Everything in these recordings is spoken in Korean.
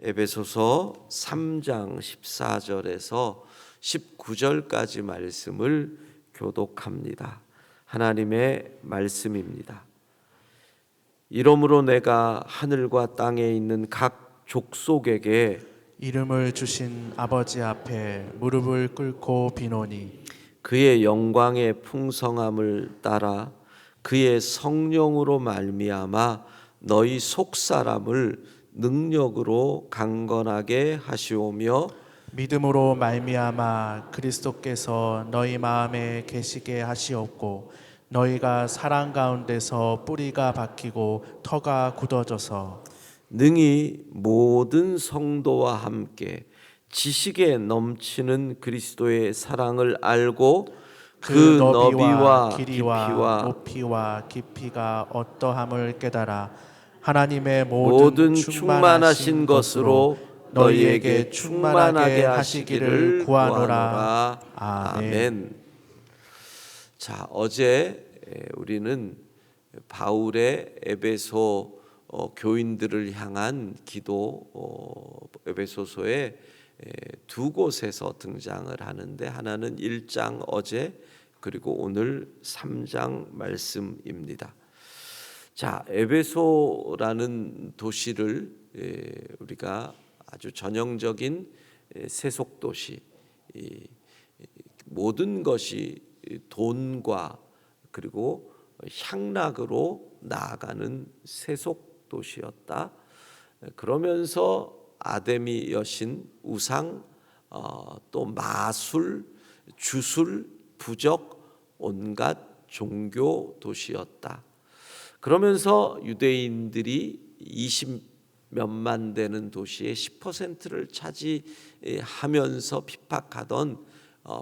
에베소서 3장 14절에서 19절까지 말씀을 교독합니다. 하나님의 말씀입니다. 이러므로 내가 하늘과 땅에 있는 각 족속에게 이름을 주신 아버지 앞에 무릎을 꿇고 비노니 그의 영광의 풍성함을 따라 그의 성령으로 말미암아 너희 속사람을 능력으로 강건하게 하시오며 믿음으로 말미암아 그리스도께서 너희 마음에 계시게 하시옵고 너희가 사랑 가운데서 뿌리가 박히고 터가 굳어져서 능히 모든 성도와 함께 지식에 넘치는 그리스도의 사랑을 알고 그 너비와 깊이와 높이와 깊이가 어떠함을 깨달아 하나님의 모든 충만하신 것으로 너희에게 충만하게 하시기를 구하노라. 아멘. 자, 어제 우리는 바울의 에베소 교인들을 향한 기도, 에베소서의 두 곳에서 등장을 하는데, 하나는 1장 어제, 그리고 오늘 3장 말씀입니다. 자, 에베소라는 도시를 우리가 아주 전형적인 세속 도시, 모든 것이 돈과 그리고 향락으로 나아가는 세속 도시였다. 그러면서 아데미 여신, 우상, 또 마술, 주술, 부적, 온갖 종교 도시였다. 그러면서 유대인들이 20몇만 되는 도시의 10%를 차지하면서 핍박하던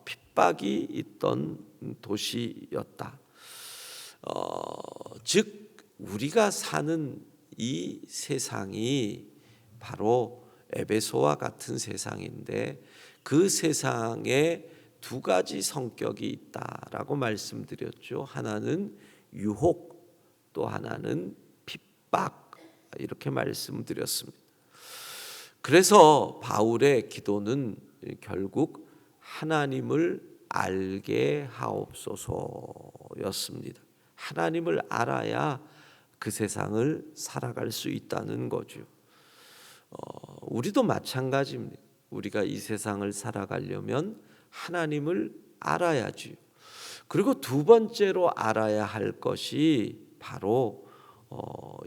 핍박이 있던 도시였다. 즉 우리가 사는 이 세상이 바로 에베소와 같은 세상인데, 그 세상에 두 가지 성격이 있다라고 말씀드렸죠. 하나는 유혹, 또 하나는 핍박, 이렇게 말씀드렸습니다. 그래서 바울의 기도는 결국 하나님을 알게 하옵소서였습니다. 하나님을 알아야 그 세상을 살아갈 수 있다는 거죠. 우리도 마찬가지입니다. 우리가 이 세상을 살아가려면 하나님을 알아야죠. 그리고 두 번째로 알아야 할 것이 바로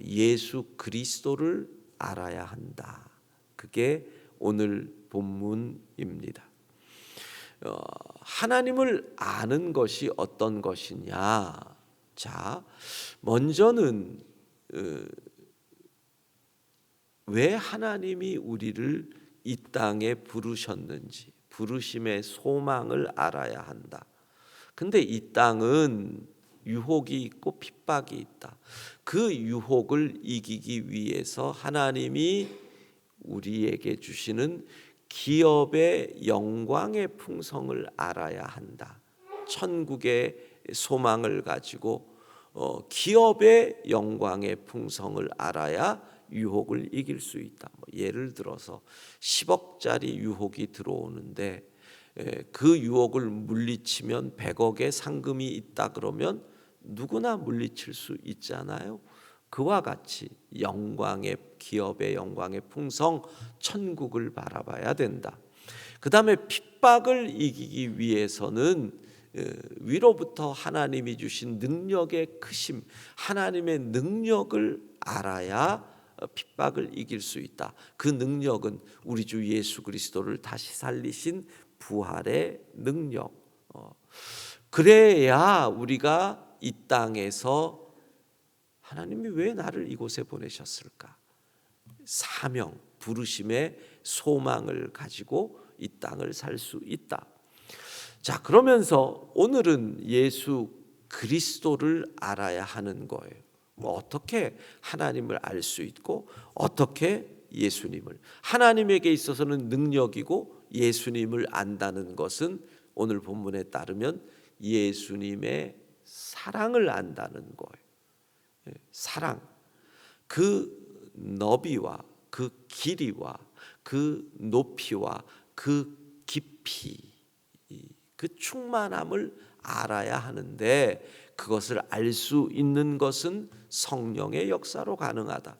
예수 그리스도를 알아야 한다. 그게 오늘 본문입니다. 하나님을 아는 것이 어떤 것이냐? 자, 먼저는 왜 하나님이 우리를 이 땅에 부르셨는지, 부르심의 소망을 알아야 한다. 근데 이 땅은 유혹이 있고 핍박이 있다. 그 유혹을 이기기 위해서 하나님이 우리에게 주시는 기업의 영광의 풍성을 알아야 한다. 천국의 소망을 가지고 기업의 영광의 풍성을 알아야 유혹을 이길 수 있다. 예를 들어서 10억짜리 유혹이 들어오는데 그 유혹을 물리치면 100억의 상금이 있다 그러면 누구나 물리칠 수 있잖아요. 그와 같이 영광의 기업의 영광의 풍성, 천국을 바라봐야 된다. 그 다음에 핍박을 이기기 위해서는 위로부터 하나님이 주신 능력의 크심, 하나님의 능력을 알아야 핍박을 이길 수 있다. 그 능력은 우리 주 예수 그리스도를 다시 살리신 부활의 능력. 그래야 우리가 이 땅에서 하나님이 왜 나를 이곳에 보내셨을까? 사명, 부르심의 소망을 가지고 이 땅을 살 수 있다. 자, 그러면서 오늘은 예수 그리스도를 알아야 하는 거예요. 어떻게 하나님을 알 수 있고 어떻게 예수님을, 하나님에게 있어서는 능력이고 예수님을 안다는 것은 오늘 본문에 따르면 예수님의 사랑을 안다는 거예요. 사랑, 그 너비와 그 길이와 그 높이와 그 깊이, 그 충만함을 알아야 하는데, 그것을 알 수 있는 것은 성령의 역사로 가능하다.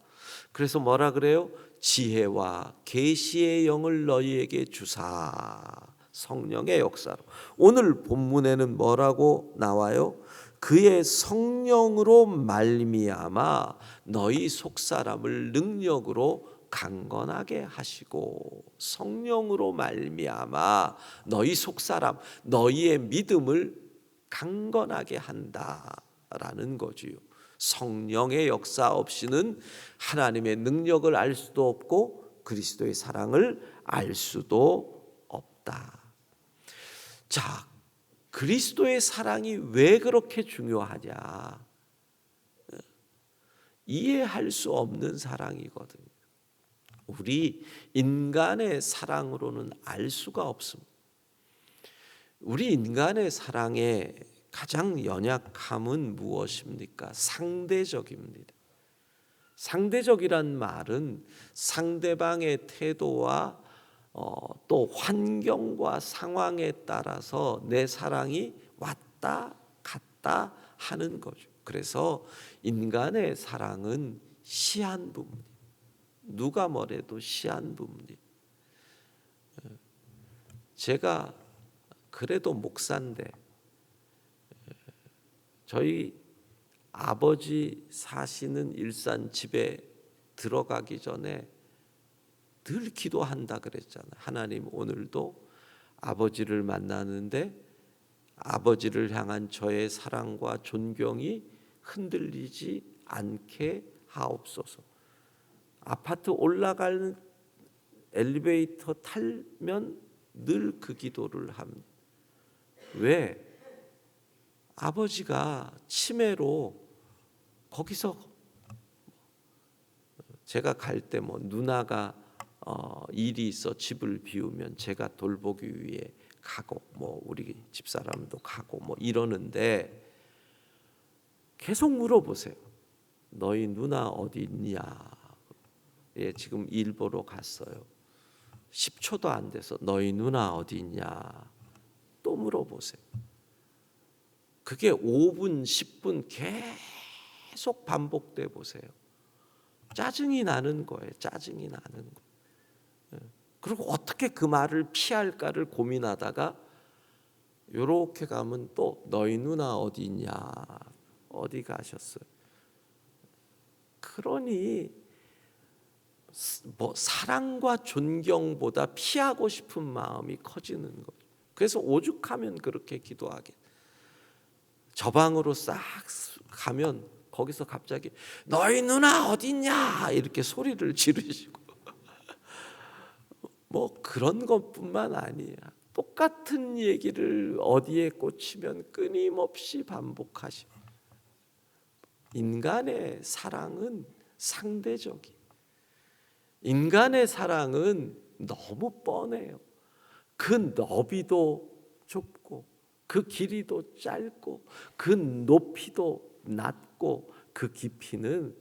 그래서 뭐라 그래요? 지혜와 계시의 영을 너희에게 주사. 성령의 역사로. 오늘 본문에는 뭐라고 나와요? 그의 성령으로 말미암아 너희 속사람을 능력으로 강건하게 하시고, 성령으로 말미암아 너희 속사람, 너희의 믿음을 강건하게 한다라는 거지요. 성령의 역사 없이는 하나님의 능력을 알 수도 없고 그리스도의 사랑을 알 수도 없다. 자, 그리스도의 사랑이 왜 그렇게 중요하냐? 이해할 수 없는 사랑이거든요. 우리 인간의 사랑으로는 알 수가 없습니다. 우리 인간의 사랑의 가장 연약함은 무엇입니까? 상대적입니다. 상대적이란 말은 상대방의 태도와 또 환경과 상황에 따라서 내 사랑이 왔다 갔다 하는 거죠. 그래서 인간의 사랑은 시한부입니다. 누가 뭐래도 시한부입니다. 제가 그래도 목사인데 저희 아버지 사시는 일산 집에 들어가기 전에 늘 기도한다 그랬잖아요. 하나님, 오늘도 아버지를 만나는데 아버지를 향한 저의 사랑과 존경이 흔들리지 않게 하옵소서. 아파트 올라가는 엘리베이터 타면 늘 그 기도를 합니다. 왜? 아버지가 치매로 거기서 제가 갈 때 뭐 누나가 일이 있어 집을 비우면 제가 돌보기 위해 가고, 뭐 우리 집사람도 가고 뭐 이러는데 계속 물어보세요. 너희 누나 어디 있냐? 예, 지금 일 보러 갔어요. 10초도 안 돼서 너희 누나 어디 있냐? 또 물어보세요. 그게 5분, 10분 계속 반복돼 보세요. 짜증이 나는 거예요. 짜증이 나는 거예요. 그리고 어떻게 그 말을 피할까를 고민하다가 요렇게 가면 또 너희 누나 어디 있냐? 어디 가셨어요? 그러니 뭐 사랑과 존경보다 피하고 싶은 마음이 커지는 거죠. 그래서 오죽하면 그렇게 기도하게. 저 방으로 싹 가면 거기서 갑자기 너희 누나 어딨냐 이렇게 소리를 지르시고 뭐 그런 것뿐만 아니야. 똑같은 얘기를 어디에 꽂히면 끊임없이 반복하시고. 인간의 사랑은 상대적이. 인간의 사랑은 너무 뻔해요. 그 너비도 좁고 그 길이도 짧고 그 높이도 낮고 그 깊이는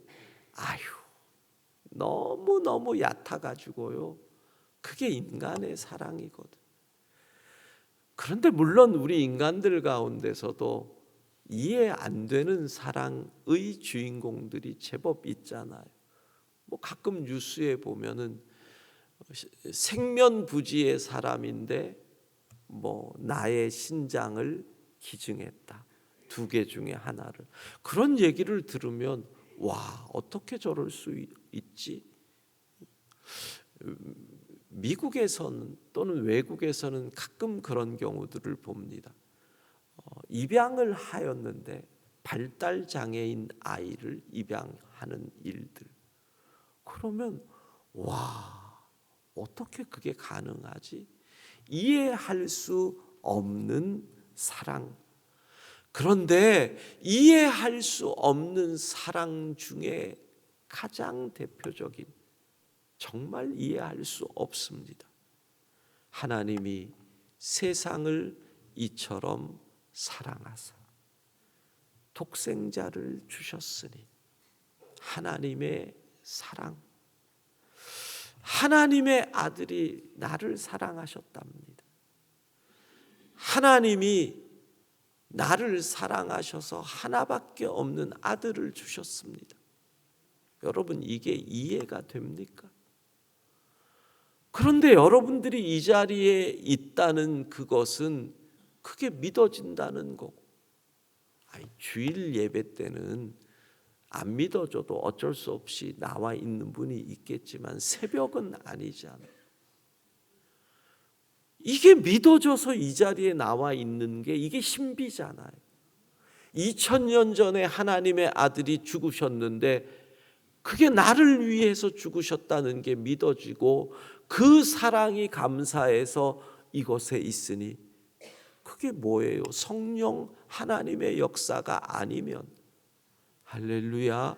너무너무 얕아가지고요. 그게 인간의 사랑이거든. 그런데 물론 우리 인간들 가운데서도 이해 안 되는 사랑의 주인공들이 제법 있잖아요. 뭐 가끔 뉴스에 보면은 생면부지의 사람인데 뭐 나의 신장을 기증했다. 2개 중에 하나를. 그런 얘기를 들으면 와, 어떻게 저럴 수 있지? 미국에서는 또는 외국에서는 가끔 그런 경우들을 봅니다. 입양을 하였는데 발달 장애인 아이를 입양하는 일들. 그러면 와, 어떻게 그게 가능하지? 이해할 수 없는 사랑. 그런데 이해할 수 없는 사랑 중에 가장 대표적인, 정말 이해할 수 없습니다. 하나님이 세상을 이처럼 사랑하사 독생자를 주셨으니. 하나님의 사랑. 하나님의 아들이 나를 사랑하셨답니다. 하나님이 나를 사랑하셔서 하나밖에 없는 아들을 주셨습니다. 여러분, 이게 이해가 됩니까? 그런데 여러분들이 이 자리에 있다는 그것은 그게 믿어진다는 거고, 주일 예배 때는 안 믿어줘도 어쩔 수 없이 나와 있는 분이 있겠지만 새벽은 아니잖아요. 이게 믿어져서 이 자리에 나와 있는 게 이게 신비잖아요. 2000년 전에 하나님의 아들이 죽으셨는데 그게 나를 위해서 죽으셨다는 게 믿어지고 그 사랑이 감사해서 이곳에 있으니 그게 뭐예요? 성령 하나님의 역사가 아니면, 할렐루야,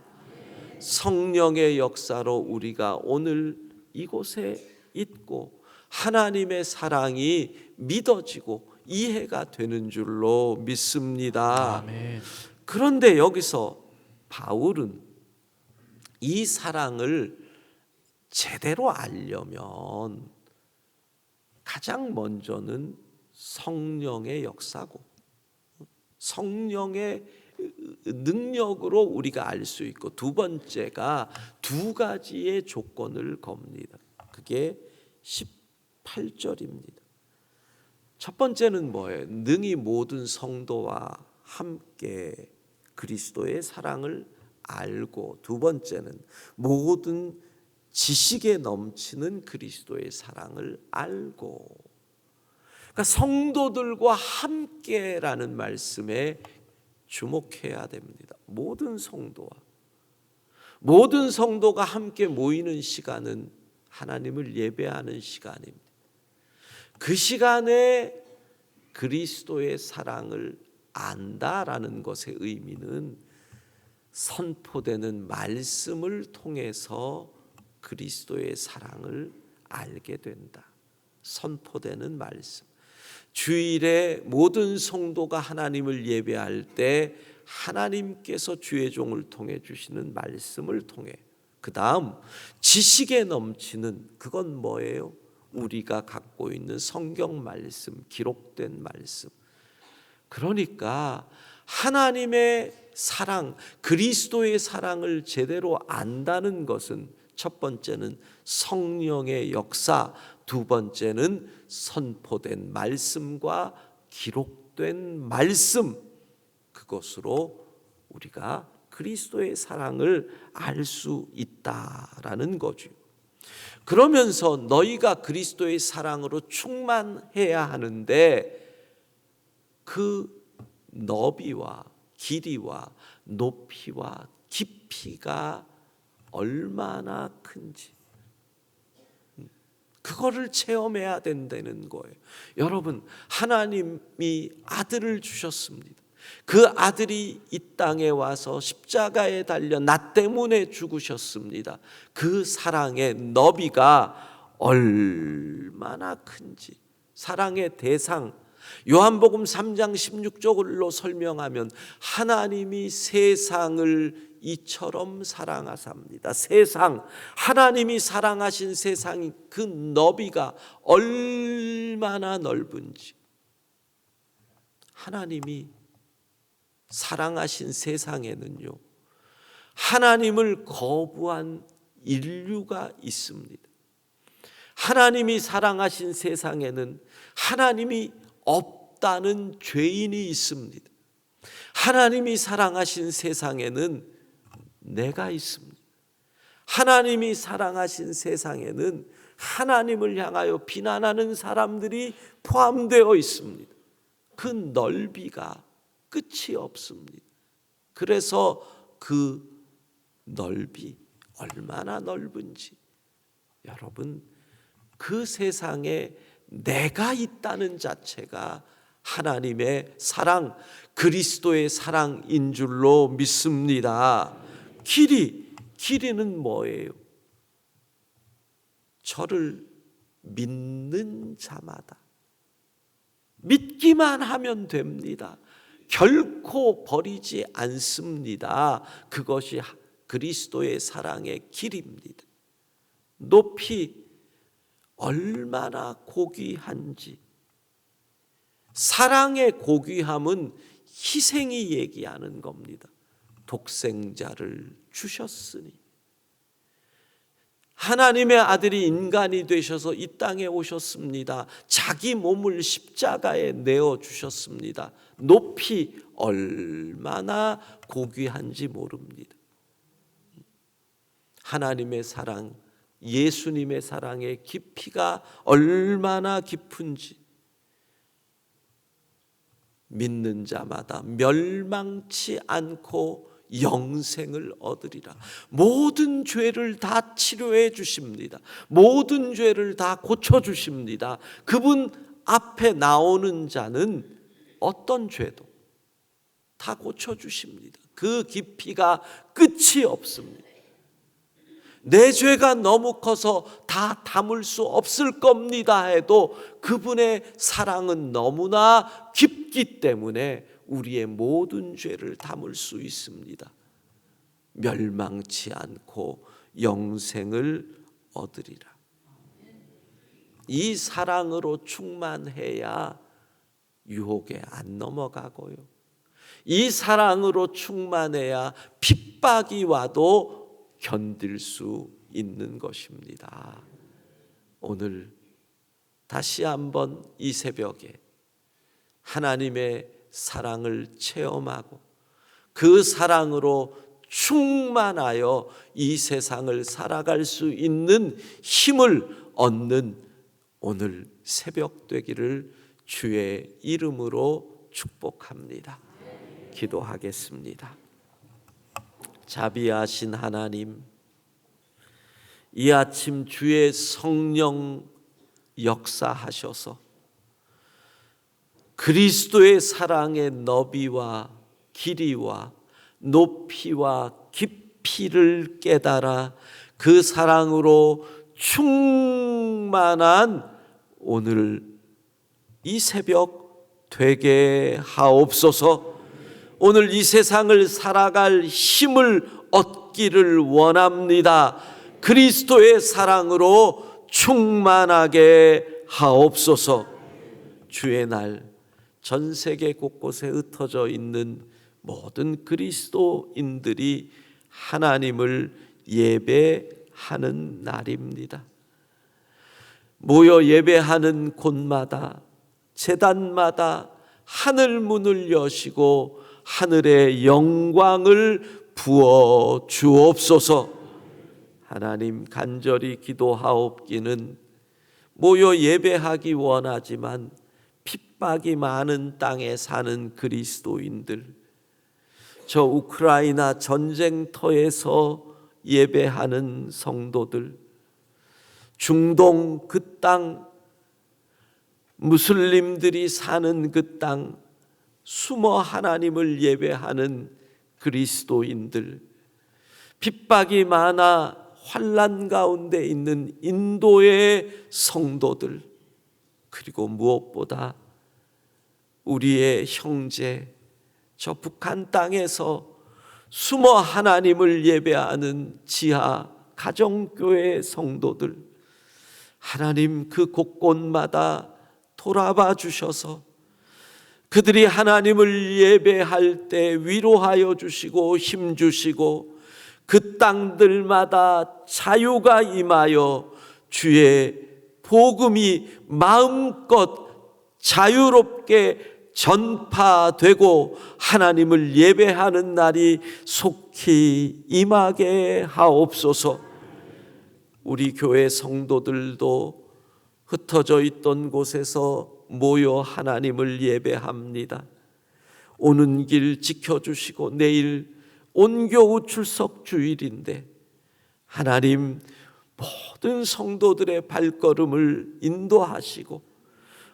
성령의 역사로 우리가 오늘 이곳에 있고 하나님의 사랑이 믿어지고 이해가 되는 줄로 믿습니다. 아멘. 그런데 여기서 바울은 이 사랑을 제대로 알려면 가장 먼저는 성령의 역사고 성령의 능력으로 우리가 알 수 있고, 두 번째가 두 가지의 조건을 겁니다. 그게 18절입니다. 첫 번째는 뭐예요? 능히 모든 성도와 함께 그리스도의 사랑을 알고, 두 번째는 모든 지식에 넘치는 그리스도의 사랑을 알고. 그러니까 성도들과 함께라는 말씀에 주목해야 됩니다. 모든 성도가 함께 모이는 시간은 하나님을 예배하는 시간입니다. 그 시간에 그리스도의 사랑을 안다라는 것의 의미는 선포되는 말씀을 통해서 그리스도의 사랑을 알게 된다. 선포되는 말씀. 주일에 모든 성도가 하나님을 예배할 때 하나님께서 주의 종을 통해 주시는 말씀을 통해, 그 다음 지식에 넘치는, 그건 뭐예요? 우리가 갖고 있는 성경 말씀, 기록된 말씀. 그러니까 하나님의 사랑, 그리스도의 사랑을 제대로 안다는 것은 첫 번째는 성령의 역사, 두 번째는 선포된 말씀과 기록된 말씀, 그것으로 우리가 그리스도의 사랑을 알 수 있다라는 거죠. 그러면서 너희가 그리스도의 사랑으로 충만해야 하는데 그 너비와 길이와 높이와 깊이가 얼마나 큰지 그거를 체험해야 된다는 거예요. 여러분, 하나님이 아들을 주셨습니다. 그 아들이 이 땅에 와서 십자가에 달려 나 때문에 죽으셨습니다. 그 사랑의 너비가 얼마나 큰지, 사랑의 대상, 요한복음 3장 16절로 설명하면 하나님이 세상을 이처럼 사랑하사옵니다. 세상, 하나님이 사랑하신 세상이 그 너비가 얼마나 넓은지, 하나님이 사랑하신 세상에는요, 하나님을 거부한 인류가 있습니다. 하나님이 사랑하신 세상에는 하나님이 없다는 죄인이 있습니다. 하나님이 사랑하신 세상에는 내가 있습니다. 하나님이 사랑하신 세상에는 하나님을 향하여 비난하는 사람들이 포함되어 있습니다. 그 넓이가 끝이 없습니다. 그래서 그 넓이 얼마나 넓은지, 여러분, 그 세상에 내가 있다는 자체가 하나님의 사랑, 그리스도의 사랑인 줄로 믿습니다. 길이는 뭐예요? 저를 믿는 자마다, 믿기만 하면 됩니다. 결코 버리지 않습니다. 그것이 그리스도의 사랑의 길입니다. 높이, 얼마나 고귀한지. 사랑의 고귀함은 희생이 얘기하는 겁니다. 독생자를 주셨으니. 하나님의 아들이 인간이 되셔서 이 땅에 오셨습니다. 자기 몸을 십자가에 내어주셨습니다. 높이 얼마나 고귀한지 모릅니다. 하나님의 사랑, 예수님의 사랑의 깊이가 얼마나 깊은지 믿는 자마다 멸망치 않고 영생을 얻으리라. 모든 죄를 다 치료해 주십니다. 모든 죄를 다 고쳐 주십니다. 그분 앞에 나오는 자는 어떤 죄도 다 고쳐 주십니다. 그 깊이가 끝이 없습니다. 내 죄가 너무 커서 다 담을 수 없을 겁니다 해도 그분의 사랑은 너무나 깊기 때문에 우리의 모든 죄를 담을 수 있습니다. 멸망치 않고 영생을 얻으리라. 이 사랑으로 충만해야 유혹에 안 넘어가고요. 이 사랑으로 충만해야 핍박이 와도 견딜 수 있는 것입니다. 오늘 다시 한번 이 새벽에 하나님의 사랑을 체험하고 그 사랑으로 충만하여 이 세상을 살아갈 수 있는 힘을 얻는 오늘 새벽 되기를 주의 이름으로 축복합니다. 기도하겠습니다. 자비하신 하나님, 이 아침 주의 성령 역사하셔서 그리스도의 사랑의 너비와 길이와 높이와 깊이를 깨달아 그 사랑으로 충만한 오늘 이 새벽 되게 하옵소서. 오늘 이 세상을 살아갈 힘을 얻기를 원합니다. 그리스도의 사랑으로 충만하게 하옵소서. 주의 날 전 세계 곳곳에 흩어져 있는 모든 그리스도인들이 하나님을 예배하는 날입니다. 모여 예배하는 곳마다 제단마다 하늘 문을 여시고 하늘의 영광을 부어 주옵소서. 하나님, 간절히 기도하옵기는 모여 예배하기 원하지만 핍박이 많은 땅에 사는 그리스도인들, 저 우크라이나 전쟁터에서 예배하는 성도들, 중동 그 땅, 무슬림들이 사는 그 땅, 숨어 하나님을 예배하는 그리스도인들, 핍박이 많아 환난 가운데 있는 인도의 성도들, 그리고 무엇보다 우리의 형제 저 북한 땅에서 숨어 하나님을 예배하는 지하 가정교회 성도들, 하나님 그 곳곳마다 돌아봐 주셔서 그들이 하나님을 예배할 때 위로하여 주시고 힘 주시고 그 땅들마다 자유가 임하여 주의 복음이 마음껏 자유롭게 전파되고 하나님을 예배하는 날이 속히 임하게 하옵소서. 우리 교회 성도들도 흩어져 있던 곳에서 모여 하나님을 예배합니다. 오는 길 지켜주시고 내일 온교우 출석 주일인데 하나님 모든 성도들의 발걸음을 인도하시고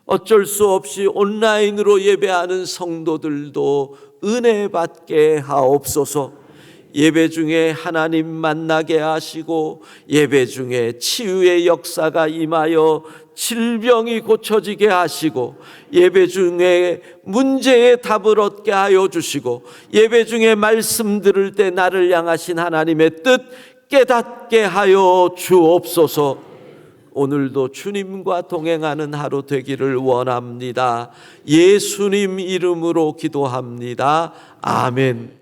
어쩔 수 없이 온라인으로 예배하는 성도들도 은혜 받게 하옵소서. 예배 중에 하나님 만나게 하시고 예배 중에 치유의 역사가 임하여 질병이 고쳐지게 하시고 예배 중에 문제의 답을 얻게 하여 주시고 예배 중에 말씀 들을 때 나를 향하신 하나님의 뜻 깨닫게 하여 주옵소서. 오늘도 주님과 동행하는 하루 되기를 원합니다. 예수님 이름으로 기도합니다. 아멘.